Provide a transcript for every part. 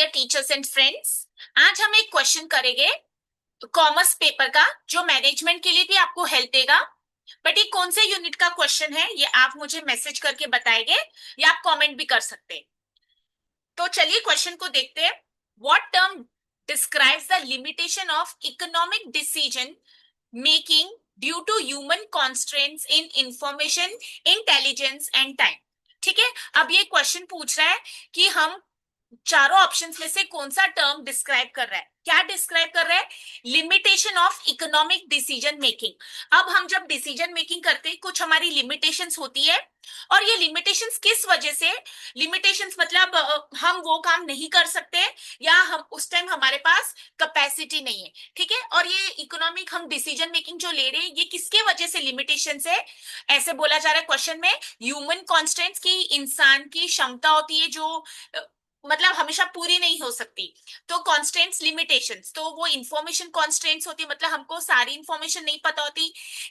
Dear teachers and friends, आज हम एक क्वेश्चन करेंगे कॉमर्स पेपर का जो मैनेजमेंट के लिए भी आपको हेल्प देगा। बट ये कौन से यूनिट का क्वेश्चन है ये आप मुझे मैसेज करके बताएंगे या आप कमेंट भी कर सकते हैं। तो चलिए क्वेश्चन को देखते हैं। What term describes the limitation of economic decision making due to human constraints in information, intelligence and time. ठीक है, अब ये क्वेश्चन पूछ रहा है कि हम चारों ऑप्शंस में से कौन सा टर्म डिस्क्राइब कर रहा है। क्या डिस्क्राइब कर रहा है? Limitation of economic decision making. अब हम जब डिसीजन मेकिंग करते हैं कुछ हमारी लिमिटेशंस होती है, और ये लिमिटेशंस किस वजह से? लिमिटेशंस मतलब हम वो काम नहीं कर सकते या हम उस टाइम हमारे पास कैपेसिटी नहीं है। ठीक है, और ये इकोनॉमिक हम डिसीजन मेकिंग जो ले रहे हैं ये किसके वजह से लिमिटेशन है? ऐसे बोला जा रहा है क्वेश्चन में, ह्यूमन कॉन्स्टेंट्स की, इंसान की क्षमता होती है जो मतलब हमेशा पूरी नहीं हो सकती। तो कॉन्स्टेंट्स लिमिटेशंस, तो वो इंफॉर्मेशन कॉन्स्टेंट्स होती है, मतलब हमको सारी इंफॉर्मेशन नहीं पता होती।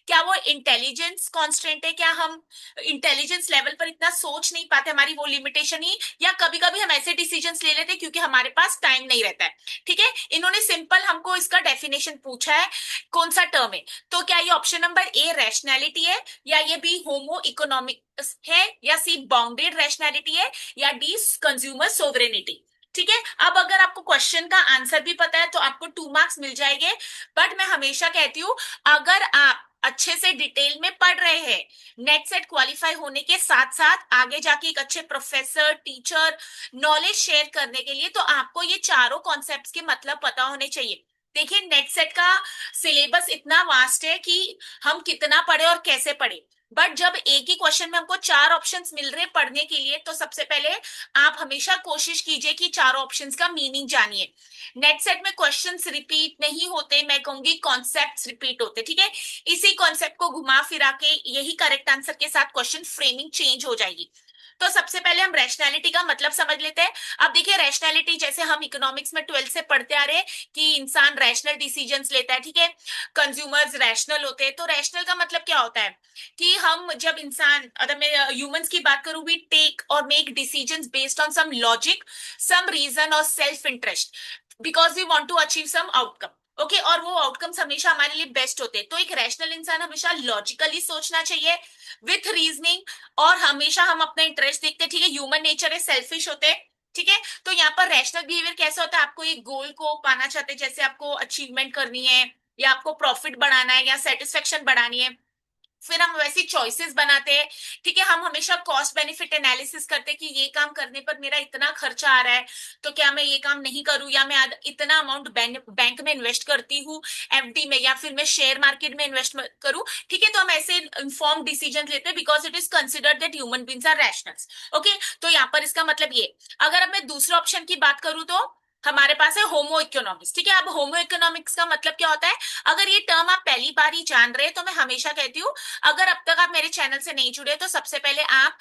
क्या वो इंटेलिजेंस कॉन्स्टेंट है? क्या हम इंटेलिजेंस लेवल पर इतना सोच नहीं पाते, हमारी वो लिमिटेशन ही? या कभी कभी हम ऐसे डिसीजंस ले लेते हैं क्योंकि हमारे पास टाइम नहीं रहता है। ठीक है, इन्होंने सिंपल हमको इसका डेफिनेशन पूछा है कौन सा टर्म है। तो क्या ये ऑप्शन नंबर ए रैशनैलिटी है, या ये बी होमो इकोनॉमिक है, या सी बाउंडेड रैशनैलिटी है, या डी कंज्यूमर सोवरेनिटी? ठीक है, अब अगर आपको क्वेश्चन का आंसर भी पता है तो आपको 2 मार्क्स मिल जाएंगे। बट मैं हमेशा कहती हूँ, अगर आप अच्छे से डिटेल में पढ़ रहे हैं, नेट सेट क्वालिफाई होने के साथ साथ आगे जाके एक अच्छे प्रोफेसर, टीचर, नॉलेज शेयर करने के लिए, तो आपको ये चारों कॉन्सेप्ट्स के मतलब पता होने चाहिए। देखिए, नेट सेट का सिलेबस इतना वास्ट है कि हम कितना पढ़े और कैसे पढ़े। बट जब एक ही क्वेश्चन में हमको 4 ऑप्शंस मिल रहे हैं पढ़ने के लिए, तो सबसे पहले आप हमेशा कोशिश कीजिए कि चारों ऑप्शंस का मीनिंग जानिए। नेट सेट में क्वेश्चंस रिपीट नहीं होते, मैं कहूंगी कॉन्सेप्ट्स रिपीट होते। ठीक है, इसी कॉन्सेप्ट को घुमा फिरा के यही करेक्ट आंसर के साथ क्वेश्चन फ्रेमिंग चेंज हो जाएगी। तो सबसे पहले हम रैशनैलिटी का मतलब समझ लेते हैं। अब देखिए, रैशनैलिटी जैसे हम इकोनॉमिक्स में 12th से पढ़ते आ रहे हैं कि इंसान रैशनल डिसीजंस लेता है। ठीक है, कंज्यूमर्स रैशनल होते हैं। तो रैशनल का मतलब क्या होता है कि हम जब इंसान, अगर मैं ह्यूमंस की बात करूं, वी टेक और make decisions based on some logic, some reason और self interest, because we want to achieve some outcome. Okay, और वो आउटकम्स हमेशा हमारे लिए बेस्ट होते हैं। तो एक रैशनल इंसान हमेशा लॉजिकली सोचना चाहिए, विथ रीजनिंग, और हमेशा हम अपना इंटरेस्ट देखते हैं। ठीक है, ह्यूमन नेचर है, सेल्फिश होते हैं। ठीक है, तो यहाँ पर रैशनल बिहेवियर कैसा होता है? आपको एक गोल को पाना चाहते हैं, जैसे आपको अचीवमेंट करनी है, या आपको प्रॉफिट बढ़ाना है, या सेटिस्फेक्शन बढ़ानी है, फिर हम वैसी चॉइसेस बनाते हैं। ठीक है, हम हमेशा कॉस्ट बेनिफिट एनालिसिस करते हैं कि ये काम करने पर मेरा इतना खर्चा आ रहा है, तो क्या मैं ये काम नहीं करूं, या मैं इतना अमाउंट बैंक में इन्वेस्ट करती हूँ, एफडी में, या फिर मैं शेयर मार्केट में इन्वेस्ट करूं। ठीक है, तो हम ऐसे इन्फॉर्म डिसीजन लेते हैं because it is considered that human beings are rationals. Okay, तो यहाँ पर इसका मतलब ये। अगर अब मैं दूसरे ऑप्शन की बात करूं तो हमारे पास है होमो इकोनॉमिक्स। ठीक है, अब होमो इकोनॉमिक्स का मतलब क्या होता है? अगर ये टर्म आप पहली बार ही जान रहे हैं तो मैं हमेशा कहती हूँ, अगर अब तक आप मेरे चैनल से नहीं जुड़े तो सबसे पहले आप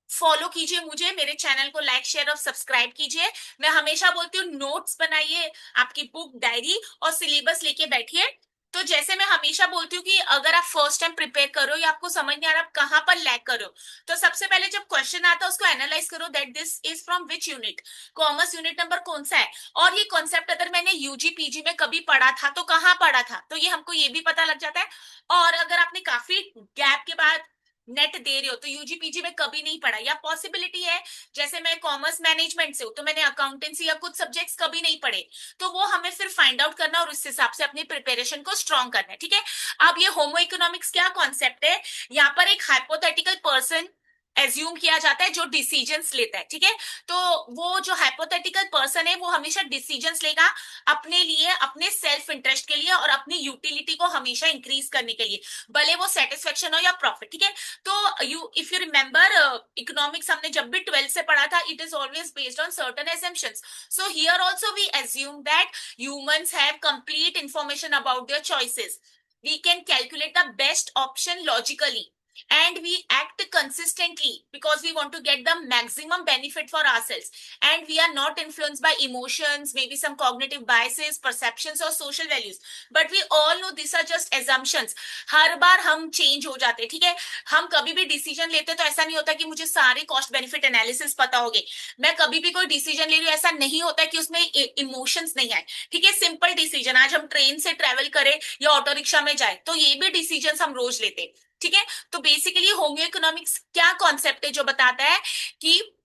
फॉलो कीजिए मुझे, मेरे चैनल को लाइक शेयर और सब्सक्राइब कीजिए। मैं हमेशा बोलती हूँ, नोट्स बनाइए, आपकी बुक, डायरी और सिलेबस लेके बैठिए। तो जैसे मैं हमेशा बोलती हूँ कि अगर आप फर्स्ट टाइम प्रिपेयर करो या आपको समझ नहीं आ रहा आप कहाँ पर लैग करो, तो सबसे पहले जब क्वेश्चन आता है उसको एनालाइज करो, that this is from which unit, commerce unit number कौन सा है, और ये कॉन्सेप्ट अगर मैंने यूजी पीजी में कभी पढ़ा था तो कहाँ पढ़ा था, तो ये हमको ये भी पता लग जाता है। और अगर आपने काफी गैप के बाद नेट दे रहे हो तो यूजी पीजी में कभी नहीं पढ़ा, या पॉसिबिलिटी है जैसे मैं कॉमर्स मैनेजमेंट से हूँ तो मैंने अकाउंटेंसी या कुछ सब्जेक्ट्स कभी नहीं पढ़े, तो वो हमें फिर फाइंड आउट करना और उस हिसाब से अपनी प्रिपरेशन को स्ट्रॉन्ग करना है। ठीक है, अब ये होमो इकोनॉमिक्स क्या कॉन्सेप्ट है? यहाँ पर एक हाइपोथेटिकल पर्सन एज्यूम किया जाता है जो डिसीजंस लेता है। ठीक है, तो वो जो हाइपोथेटिकल पर्सन है वो हमेशा डिसीजंस लेगा अपने लिए, अपने सेल्फ इंटरेस्ट के लिए, और अपनी यूटिलिटी को हमेशा इंक्रीज करने के लिए, भले वो सेटिस्फेक्शन हो या प्रॉफिट। ठीक है, तो इफ यू रिमेंबर, इकोनॉमिक्स हमने जब भी 12th से पढ़ा था, it is always based on certain assumptions. So here also we assume that humans have complete information about their choices. We can calculate the best option logically. and we act consistently because we want to get the maximum benefit for ourselves, and we are not influenced by emotions, maybe some cognitive biases, perceptions or social values. But we all know these are just assumptions. हर बार हम change हो जाते हैं, ठीक है। हम कभी भी decision लेते तो ऐसा नहीं होता कि मुझे सारे कॉस्ट बेनिफिट एनालिसिस पता होंगे। मैं कभी भी कोई डिसीजन ले रही हूँ, ऐसा नहीं होता कि उसमें इमोशंस नहीं आए, ठीक है। सिंपल डिसीजन, आज हम ट्रेन से ट्रेवल करें या ऑटो रिक्शा में जाए, तो ये भी डिसीजन हम रोज लेते हैं, ठीक है। तो बेसिकली होम्यो इकोनॉमिक्स क्या कॉन्सेप्ट है जो बताता है कि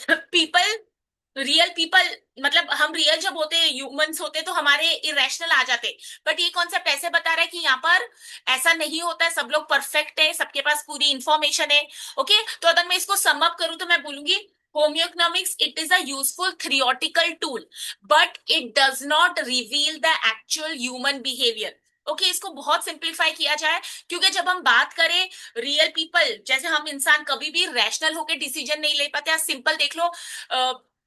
पीपल, रियल पीपल, मतलब हम रियल जब होते हैं, ह्यूमंस होते हैं, तो हमारे इरेशनल आ जाते हैं। बट ये कॉन्सेप्ट ऐसे बता रहा है कि यहाँ पर ऐसा नहीं होता है, सब लोग परफेक्ट है, सबके पास पूरी इंफॉर्मेशन है। ओके, तो अगर मैं इसको सम अप करूं तो मैं बोलूंगी homeo economics it is a useful theoretical tool, but it does not reveal the actual human behaviour. Okay, इसको बहुत सिंप्लीफाई किया जाए, क्योंकि जब हम बात करें रियल पीपल, जैसे हम इंसान कभी भी रैशनल होकर डिसीजन नहीं ले पाते। सिंपल देख लो,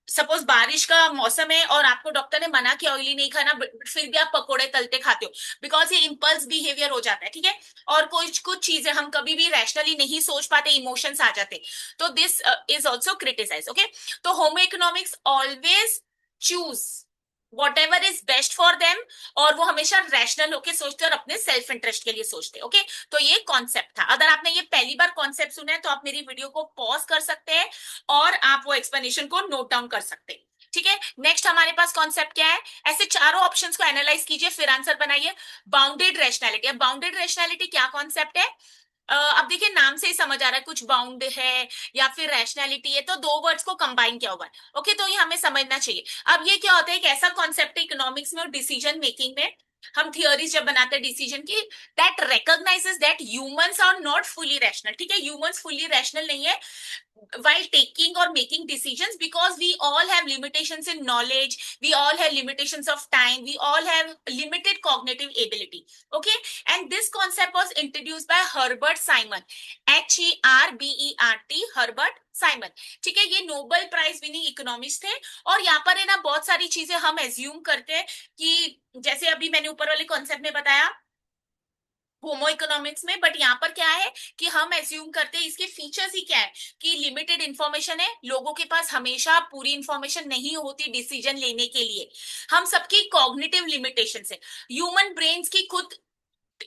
सपोज बारिश का मौसम है और आपको डॉक्टर ने मना किया ऑयली नहीं खाना, बट फिर भी आप पकोड़े तलते खाते हो, बिकॉज ये इम्पल्स बिहेवियर हो जाता है, ठीक है। और कुछ कुछ चीजें हम कभी भी रैशनली नहीं सोच पाते, इमोशंस आ जाते, तो this is also criticise. Okay, तो homo economics always choose whatever is best for them, और वो हमेशा रैशनल होके सोचते हैं और अपने सेल्फ इंटरेस्ट के लिए सोचते हैं। ओके, तो ये कॉन्सेप्ट था। अगर आपने ये पहली बार कॉन्सेप्ट सुना है तो आप मेरी वीडियो को पॉज कर सकते हैं और आप वो एक्सप्लेनेशन को नोट डाउन कर सकते हैं, ठीक है। नेक्स्ट हमारे पास कॉन्सेप्ट क्या है, ऐसे चारों ऑप्शंस को एनालाइज कीजिए फिर आंसर बनाइए। Bounded rationality. अब बाउंडेड रैशनैलिटी क्या कॉन्सेप्ट है? अब देखिए नाम से ही समझ आ रहा है, कुछ बाउंड है या फिर रैशनैलिटी है, तो दो वर्ड्स को कंबाइन किया हुआ है। ओके, तो ये हमें समझना चाहिए। अब ये क्या होता है, एक ऐसा कॉन्सेप्ट है इकोनॉमिक्स में और डिसीजन मेकिंग में, हम थियोरीज जब बनाते हैं डिसीजन की, that recognizes that humans are not fully rational, ठीक है। ह्यूमंस फुली रैशनल नहीं है while taking or making decisions, because we all have limitations in knowledge, we all have limitations of time, we all have limited cognitive ability. Okay, and this concept was introduced by Herbert Simon, Herbert Herbert Simon, ठीक है। ये Nobel prize winning economist थे। और यहाँ पर है ना बहुत सारी चीजें हम एज्यूम करते हैं कि जैसे अभी मैंने ऊपर वाले कॉन्सेप्ट में बताया होमो इकोनॉमिक्स में, बट यहाँ पर क्या है कि हम एज्यूम करते हैं, इसके फीचर्स ही क्या है कि लिमिटेड इंफॉर्मेशन है, लोगों के पास हमेशा पूरी इंफॉर्मेशन नहीं होती डिसीजन लेने के लिए। हम सबकी कॉग्निटिव लिमिटेशन है, ह्यूमन ब्रेन्स की खुद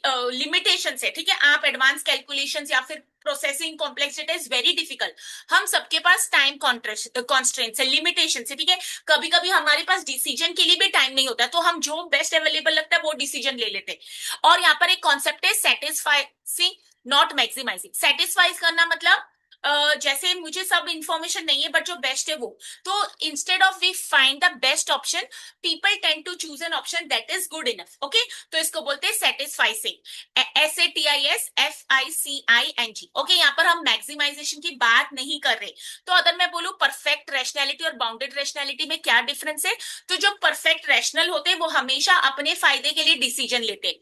लिमिटेशन है, ठीक है। आप एडवांस कैलकुलेशन या फिर processing complexity is very difficult. हम सबके पास टाइम कॉन्स्ट्रेंट्स है, लिमिटेशन है, ठीक है। कभी कभी हमारे पास डिसीजन के लिए भी टाइम नहीं होता, तो हम जो बेस्ट अवेलेबल लगता है वो डिसीजन ले लेते हैं। और यहाँ पर एक कॉन्सेप्ट है सेटिस्फाइंग नॉट मैक्सिमाइजिंग। सेटिस्फाइज करना मतलब जैसे मुझे सब इंफॉर्मेशन नहीं है बट जो बेस्ट है वो, तो instead of we find the best option, people tend to choose an option that is good enough. Okay, तो इसको बोलते हैं सेटिस्फाइसिंग, SATISFICING। ओके, यहाँ पर हम मैक्सिमाइजेशन की बात नहीं कर रहे। तो अगर मैं बोलूं परफेक्ट रैशनैलिटी और बाउंडेड रैशनैलिटी में क्या डिफरेंस है, तो जो परफेक्ट रैशनल होते हैं वो हमेशा अपने फायदे के लिए डिसीजन लेते हैं।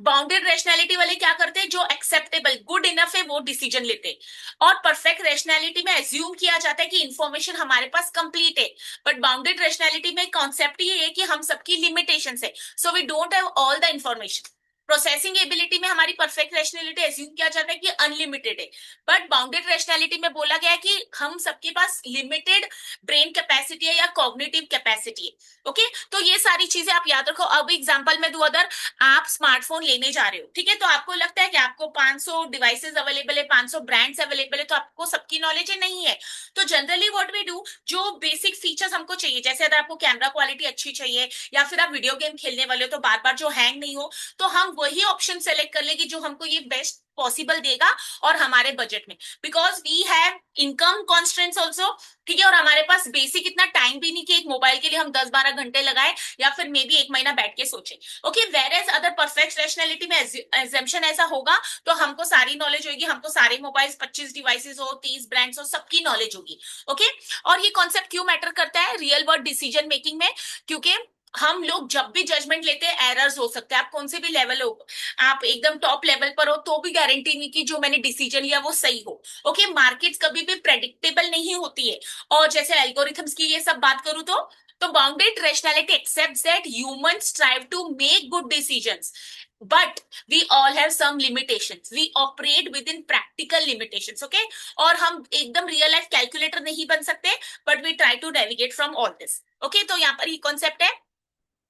बाउंडेड रैशनैलिटी वाले क्या करते हैं, जो एक्सेप्टेबल गुड इनफ है वो डिसीजन लेते हैं। और परफेक्ट रैशनैलिटी में एज्यूम किया जाता है कि इंफॉर्मेशन हमारे पास कंप्लीट है, बट बाउंडेड रैशनैलिटी में कॉन्सेप्ट ये है कि हम सबकी लिमिटेशंस है, so we don't have all the information. Processing ability में हमारी परफेक्ट रैशनैलिटी एज्यूम किया जाता है कि अनलिमिटेड है, बट बाउंडेड रैशनैलिटी में बोला गया है कि हम सबके पास लिमिटेड ब्रेन कैपेसिटी है या कॉग्निटिव कैपेसिटी है। ओके, तो ये सारी चीजें आप याद रखो। अब एग्जांपल में दूं, अदर आप स्मार्टफोन लेने जा रहे हो, ठीक है, तो आपको लगता है कि आपको 500 डिवाइसेस अवेलेबल है, 500 ब्रांड्स अवेलेबल है, तो आपको सबकी नॉलेज है नहीं है। तो जनरली व्हाट वी डू, जो बेसिक फीचर्स हमको चाहिए, जैसे अगर आपको कैमरा क्वालिटी अच्छी चाहिए या फिर आप वीडियो गेम खेलने वाले हो तो बार बार जो हैंग नहीं हो, तो हम वही ऑप्शन सेलेक्ट कर लेंगे जो हमको ये बेस्ट पॉसिबल देगा और हमारे बजट में, because we have income constraints also, ठीक है। और हमारे पास बेसिक इतना टाइम भी नहीं कि एक मोबाइल के लिए हम 10-12 घंटे लगाए या फिर मे बी एक महीना बैठ के सोचे। Okay, whereas other perfect rationality में एग्जाम्पशन ऐसा होगा तो हमको सारी नॉलेज होगी, हमको सारे मोबाइल 25 डिवाइसेस हो, 30 ब्रांड्स हो, सबकी नॉलेज होगी। ओके, और ये कॉन्सेप्ट क्यों मैटर करता है रियल वर्ल्ड डिसीजन मेकिंग में, क्योंकि हम लोग जब भी जजमेंट लेते हैं एरर्स हो सकते हैं, आप कौन से भी लेवल हो, आप एकदम टॉप लेवल पर हो तो भी गारंटी नहीं कि जो मैंने डिसीजन लिया वो सही हो। ओके, मार्केट्स कभी भी प्रेडिक्टेबल नहीं होती है, और जैसे एल्गोरिथम्स की ये सब बात करूं तो bounded rationality accepts that humans strive to make good decisions but we all have some limitations, we operate within practical limitations, okay. और हम एकदम रियल लाइफ कैलकुलेटर नहीं बन सकते, but we try to navigate from all this, okay. तो यहाँ पर ये कॉन्सेप्ट है।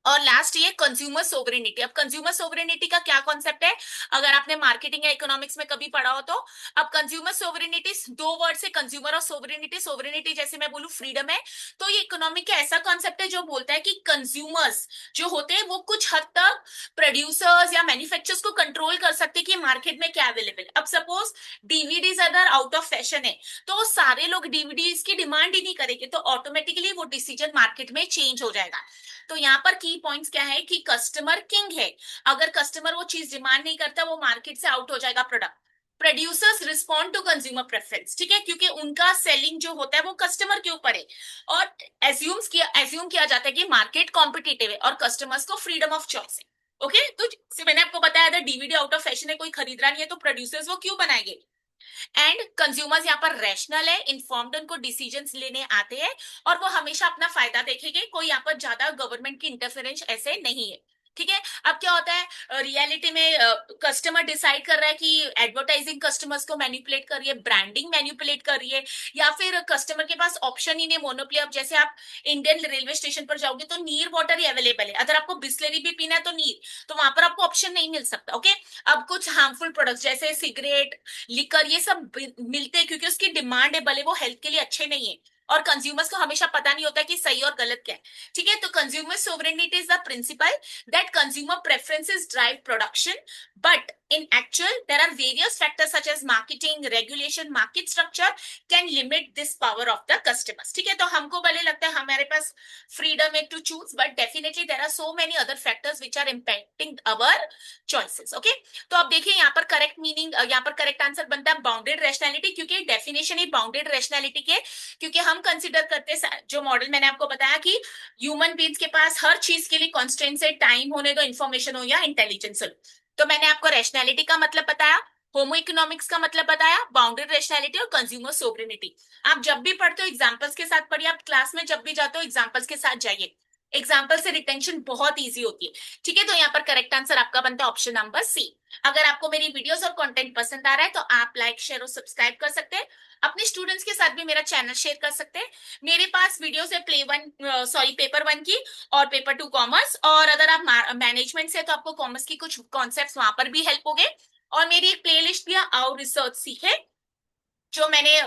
और लास्ट ये कंज्यूमर सोवरेनिटी। अब कंज्यूमर सोवरेनिटी का क्या कॉन्सेप्ट है, अगर आपने मार्केटिंग या इकोनॉमिक्स में कभी पढ़ा हो तो। अब कंज्यूमर सोवरेनिटी दो वर्ड से, कंज्यूमर और सोवरेनिटी। सोवरेनिटी जैसे मैं बोलूं फ्रीडम है, तो ये इकोनॉमिक का ऐसा कॉन्सेप्ट है जो बोलता है कि कंज्यूमर्स जो होते हैं वो कुछ हद तक प्रोड्यूसर्स या मैन्युफैक्चरर्स को कंट्रोल कर सकते हैं कि मार्केट में क्या अवेलेबल है। अब सपोज डीवीडीज अगर आउट ऑफ फैशन है, तो सारे लोग डीवीडीज की डिमांड ही नहीं करेंगे, तो ऑटोमेटिकली वो डिसीजन मार्केट में चेंज हो जाएगा। तो यहाँ पर की पॉइंट्स क्या है कि कस्टमर किंग है। अगर कस्टमर वो चीज डिमांड नहीं करता, वो मार्केट से आउट हो जाएगा product. Producers respond to consumer preference, ठीक है, क्योंकि उनका सेलिंग जो होता है वो कस्टमर के ऊपर है। और एज्यूम किया जाता है कि मार्केट कॉम्पिटिटिव है और कस्टमर्स को फ्रीडम ऑफ चॉइस है, ओके। तो जैसे मैंने आपको बताया था, डीवीडी आउट ऑफ फैशन है, कोई खरीद रहा नहीं है, तो प्रोड्यूसर्स वो क्यों बनाएंगे। एंड कंज्यूमर्स यहाँ पर रैशनल है, इन्फॉर्म्ड, उनको डिसीजंस लेने आते हैं, और वो हमेशा अपना फायदा देखेंगे। कोई यहाँ पर ज्यादा गवर्नमेंट की इंटरफेरेंस ऐसे नहीं है, ठीक है। अब क्या होता है रियलिटी में, कस्टमर डिसाइड कर रहा है कि एडवर्टाइजिंग कस्टमर्स को मैनिपुलेट कर रही है, ब्रांडिंग मैनिपुलेट कर रही है, या फिर कस्टमर के पास ऑप्शन ही नहीं, मोनोपोली। अब जैसे आप इंडियन रेलवे स्टेशन पर जाओगे तो नीर वाटर ही अवेलेबल है, अगर आपको बिस्लरी भी पीना है तो नीर, तो वहां पर आपको ऑप्शन नहीं मिल सकता, ओके। अब कुछ हार्मफुल प्रोडक्ट्स जैसे सिगरेट, लिकर, ये सब मिलते हैं क्योंकि उसकी डिमांड है, भले वो हेल्थ के लिए अच्छे नहीं है। और कंज्यूमर्स को हमेशा पता नहीं होता कि सही और गलत क्या है, ठीक है। तो consumer sovereignty is the principal that consumer preferences drive production, but in actual there are various factors such as marketing, regulation, market structure can limit this power of the customers, ठीक है। तो हमको भले लगता है हमारे पास फ्रीडम है to choose, but definitely there are so many other factors which are impacting our choices, okay. तो अब देखिए यहाँ पर करेक्ट मीनिंग, यहाँ पर करेक्ट आंसर बनता है बाउंडेड रैशनैलिटी, क्योंकि डेफिनेशन ही बाउंडेड रैशनैलिटी के, क्योंकि हम कंसिडर करते हैं जो मॉडल मैंने आपको बताया कि ह्यूमन बींग्स के पास हर चीज के लिए कॉन्स्टेंट से, टाइम होने दो, इन्फॉर्मेशन हो या इंटेलिजेंस हो। तो मैंने आपको रैशनैलिटी का मतलब बताया, होमो इकोनॉमिक्स का मतलब बताया, बाउंडेड रैशनैलिटी और कंज्यूमर सोवरेनिटी। आप जब भी पढ़ते हो एग्जांपल्स के साथ पढ़िए, आप क्लास में जब भी जाते हो एग्जांपल्स के साथ जाइए, एग्जाम्पल से रिटेंशन बहुत इजी होती है, ठीक है। तो यहाँ पर करेक्ट आंसर आपका बनता है ऑप्शन नंबर सी। अगर आपको मेरी वीडियोस और कंटेंट पसंद आ रहा है तो आप लाइक, शेयर और सब्सक्राइब कर सकते हैं। अपने स्टूडेंट्स के साथ भी मेरा चैनल शेयर कर सकते हैं। मेरे पास वीडियोस है पेपर वन की और पेपर टू कॉमर्स, और अगर आप मैनेजमेंट से तो आपको कॉमर्स की कुछ कॉन्सेप्ट वहां पर भी हेल्प होंगे। और मेरी एक प्लेलिस्ट भी है, आउट रिसर्च सीखे, जो मैंने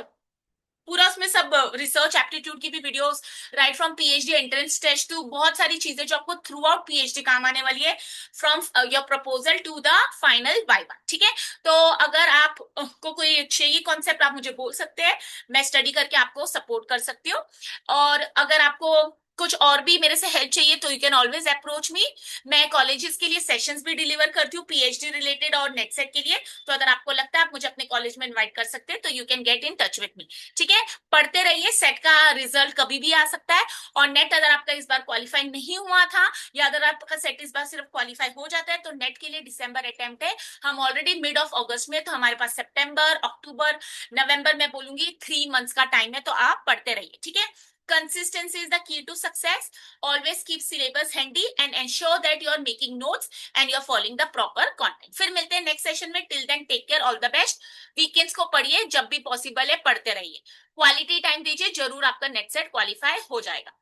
पूरा उसमें सब रिसर्च एप्टीट्यूड की भी videos, right from PhD entrance test to बहुत सारी चीजें जो आपको थ्रू आउट पीएचडी काम आने वाली है, from your proposal to the final viva, ठीक है। तो अगर आप को कोई चाहिए कॉन्सेप्ट, आप मुझे बोल सकते हैं, मैं स्टडी करके आपको सपोर्ट कर सकती हूँ। और अगर आपको कुछ और भी मेरे से हेल्प चाहिए तो you can always approach me. मैं कॉलेजेस के लिए सेशंस भी डिलीवर करती हूँ पीएचडी रिलेटेड और नेट सेट के लिए, तो अगर आपको लगता है आप मुझे अपने कॉलेज में इनवाइट कर सकते हैं तो you can get in touch with me, ठीक है। पढ़ते रहिए, सेट का रिजल्ट कभी भी आ सकता है। और नेट अगर आपका इस बार क्वालिफाई नहीं हुआ था, या अगर आपका सेट इस बार सिर्फ क्वालिफाई हो जाता है, तो नेट के लिए दिसंबर अटेम्प्ट है। हम ऑलरेडी मिड ऑफ अगस्त में, तो हमारे पास सितंबर, अक्टूबर, नवंबर में बोलूंगी 3 मंथ्स का टाइम है, तो आप पढ़ते रहिए, ठीक है। Consistency is the key to success. Always keep syllabus handy and ensure that you are making notes and you are following the proper content. फिर मिलते हैं नेक्स्ट सेशन में। Till then take care, all the best. Weekends को पढ़िए, जब भी possible है पढ़ते रहिए, क्वालिटी टाइम दीजिए, जरूर आपका नेट सेट क्वालिफाई हो जाएगा।